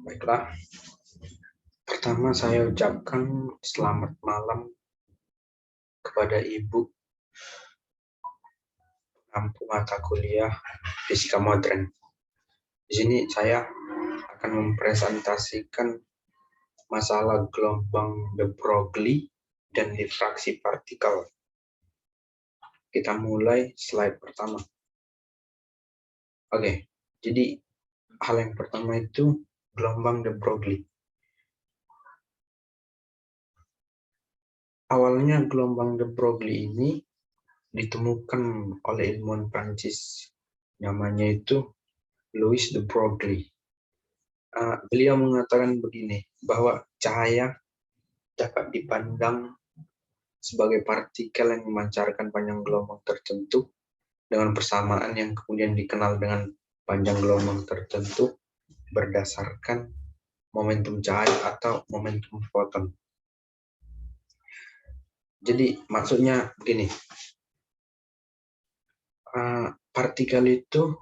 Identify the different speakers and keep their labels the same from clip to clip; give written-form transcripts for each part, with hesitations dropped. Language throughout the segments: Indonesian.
Speaker 1: Baiklah, pertama saya ucapkan selamat malam kepada Ibu pengampu mata kuliah Fisika Modern. Di sini saya akan mempresentasikan masalah gelombang de Broglie dan difraksi partikel. Kita mulai slide pertama. Oke, jadi hal yang pertama itu gelombang de Broglie. Awalnya gelombang de Broglie ini ditemukan oleh ilmuwan Prancis, namanya itu Louis de Broglie. Beliau mengatakan begini, bahwa cahaya dapat dipandang sebagai partikel yang memancarkan panjang gelombang tertentu dengan persamaan yang kemudian dikenal dengan panjang gelombang tertentu berdasarkan momentum cahaya atau momentum foton. Jadi maksudnya begini, partikel itu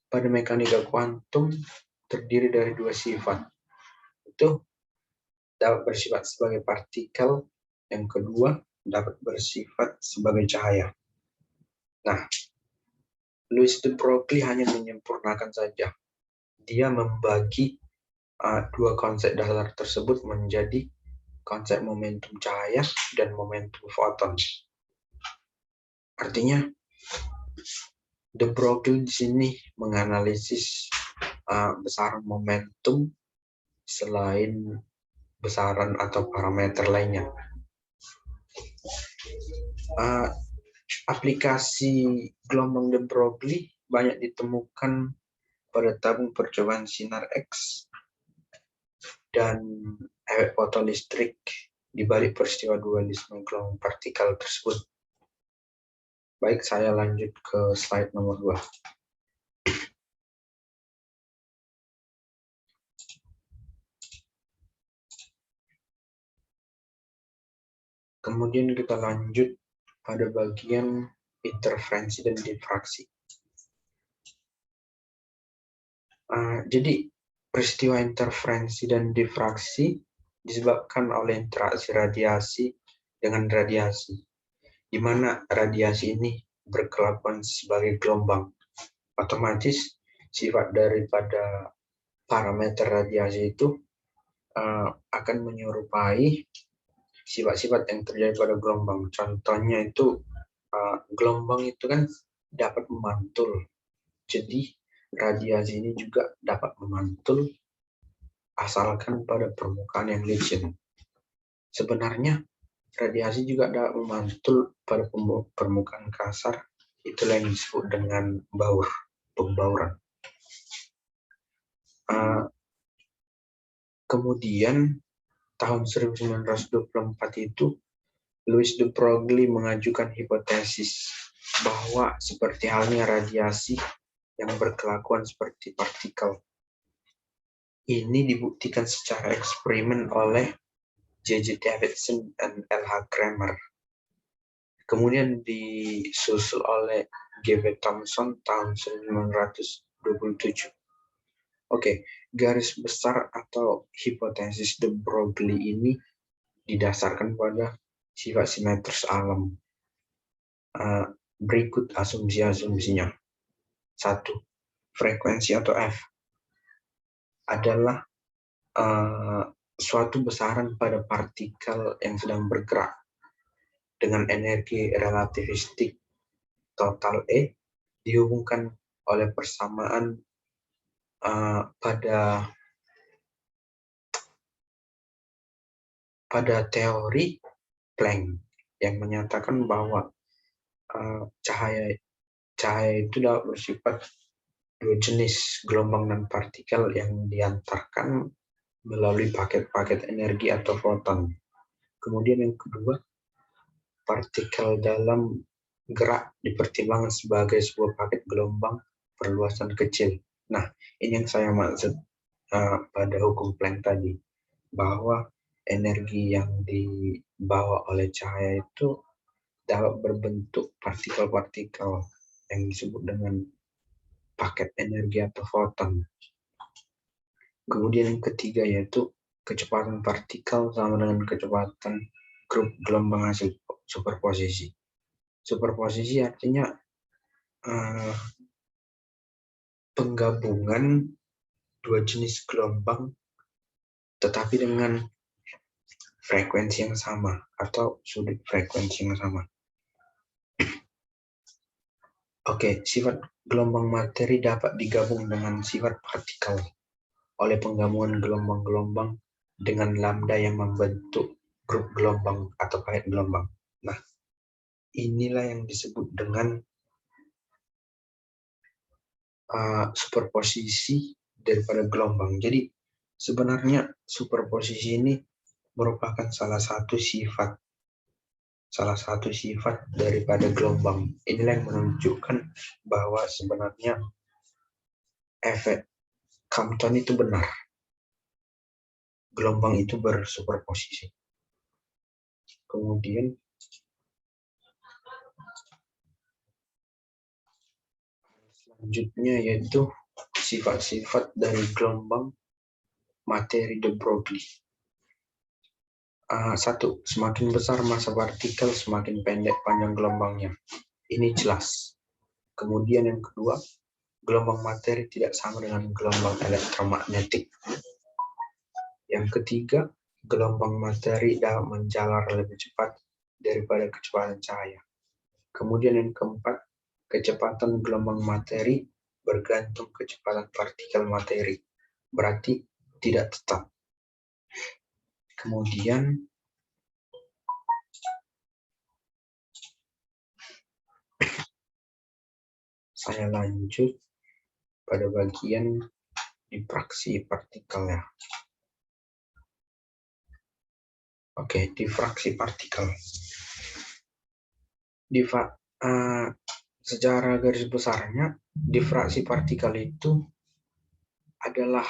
Speaker 1: pada mekanika kuantum terdiri dari dua sifat. Itu dapat bersifat sebagai partikel, yang kedua dapat bersifat sebagai cahaya. Nah, Louis de Broglie hanya menyempurnakan saja. Dia membagi dua konsep dasar tersebut menjadi konsep momentum cahaya dan momentum foton. Artinya, de Broglie di sini menganalisis besaran momentum selain besaran atau parameter lainnya. Aplikasi gelombang de Broglie banyak ditemukan pada tabung percobaan sinar X dan efek fotolistrik di balik peristiwa dualisme gelombang partikel tersebut. Baik, saya lanjut ke slide nomor 2. Kemudian kita lanjut pada bagian interferensi dan difraksi. Jadi peristiwa interferensi dan difraksi disebabkan oleh interaksi radiasi dengan radiasi, di mana radiasi ini berkelakuan sebagai gelombang. Otomatis sifat daripada parameter radiasi itu akan menyerupai sifat-sifat yang terjadi pada gelombang. Contohnya itu gelombang itu kan dapat memantul. Jadi radiasi ini juga dapat memantul asalkan pada permukaan yang licin. Sebenarnya radiasi juga dapat memantul pada permukaan kasar, itulah yang disebut dengan pembauran. Kemudian tahun 1924 itu Louis de Broglie mengajukan hipotesis bahwa seperti halnya radiasi yang berkelakuan seperti partikel. Ini dibuktikan secara eksperimen oleh J.J. Davidson dan L.H. Kramer. Kemudian disusul oleh G.B. Thomson tahun 1927. Oke, garis besar atau hipotesis de Broglie ini didasarkan pada sifat simetris alam. Berikut asumsi-asumsinya. 1. Frekuensi atau F adalah suatu besaran pada partikel yang sedang bergerak dengan energi relativistik total E dihubungkan oleh persamaan pada teori Planck yang menyatakan bahwa cahaya itu dapat bersifat dua jenis, gelombang dan partikel yang diantarkan melalui paket-paket energi atau foton. Kemudian yang kedua, partikel dalam gerak dipertimbangkan sebagai sebuah paket gelombang perluasan kecil. Nah, ini yang saya maksud pada hukum Planck tadi, bahwa energi yang dibawa oleh cahaya itu dapat berbentuk partikel-partikel yang disebut dengan paket energi atau foton. Kemudian yang ketiga yaitu kecepatan partikel sama dengan kecepatan grup gelombang hasil superposisi. Superposisi artinya penggabungan dua jenis gelombang tetapi dengan frekuensi yang sama atau sudut frekuensi yang sama. Oke, sifat gelombang materi dapat digabung dengan sifat partikel oleh penggabungan gelombang-gelombang dengan lambda yang membentuk grup gelombang atau kait gelombang. Nah, inilah yang disebut dengan superposisi daripada gelombang. Jadi, sebenarnya superposisi ini merupakan salah satu sifat daripada gelombang. Inilah yang menunjukkan bahwa sebenarnya efek Compton itu benar. Gelombang itu bersuperposisi. Kemudian selanjutnya yaitu sifat-sifat dari gelombang materi de Broglie. Satu, semakin besar massa partikel, semakin pendek panjang gelombangnya. Ini jelas. Kemudian yang kedua, gelombang materi tidak sama dengan gelombang elektromagnetik. Yang ketiga, gelombang materi dapat menjalar lebih cepat daripada kecepatan cahaya. Kemudian yang keempat, kecepatan gelombang materi bergantung kecepatan partikel materi, berarti tidak tetap. Kemudian saya lanjut pada bagian difraksi partikel ya. Oke, difraksi partikel. Secara garis besarnya, difraksi partikel itu adalah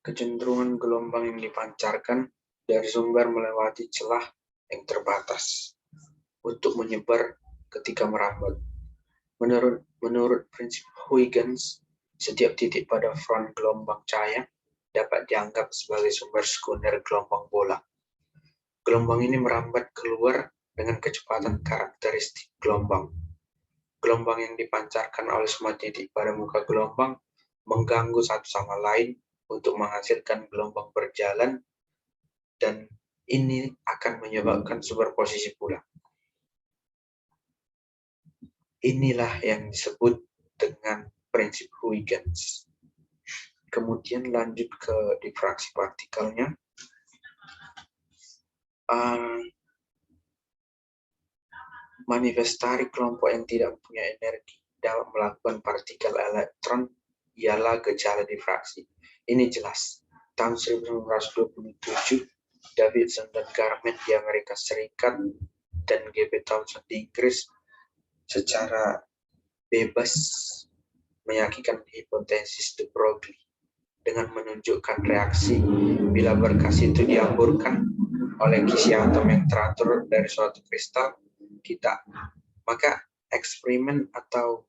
Speaker 1: kecenderungan gelombang yang dipancarkan dari sumber melewati celah yang terbatas untuk menyebar ketika merambat. Menurut prinsip Huygens, setiap titik pada front gelombang cahaya dapat dianggap sebagai sumber sekunder gelombang bola. Gelombang ini merambat keluar dengan kecepatan karakteristik gelombang. Gelombang yang dipancarkan oleh semua titik pada muka gelombang mengganggu satu sama lain untuk menghasilkan gelombang berjalan, dan ini akan menyebabkan superposisi pula. Inilah yang disebut dengan prinsip Huygens. Kemudian lanjut ke difraksi partikelnya. Manifestari kelompok yang tidak punya energi dapat melakukan partikel elektron ialah gejala difraksi. Ini jelas. Tahun 1927, Davidson dan Garment di Amerika Serikat dan G.B. Thomson di Inggris secara bebas meyakinkan hipotesis de Broglie dengan menunjukkan reaksi bila berkas itu dihamburkan oleh kisi atom yang teratur dari suatu kristal kita. Maka eksperimen atau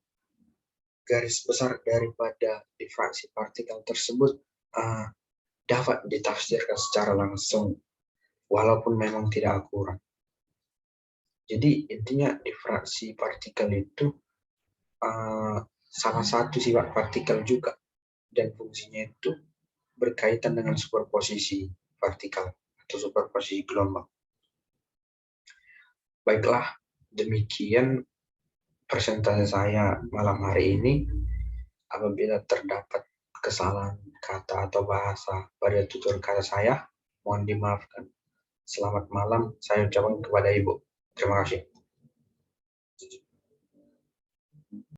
Speaker 1: garis besar daripada difraksi partikel tersebut dapat ditafsirkan secara langsung walaupun memang tidak akurat. Jadi intinya difraksi partikel itu salah satu sifat partikel juga, dan fungsinya itu berkaitan dengan superposisi partikel atau superposisi gelombang. Baiklah, demikian presentasi saya malam hari ini. Apabila terdapat kesalahan kata atau bahasa pada tutur kata saya, mohon dimaafkan. Selamat malam saya ucapkan kepada Ibu. Terima kasih.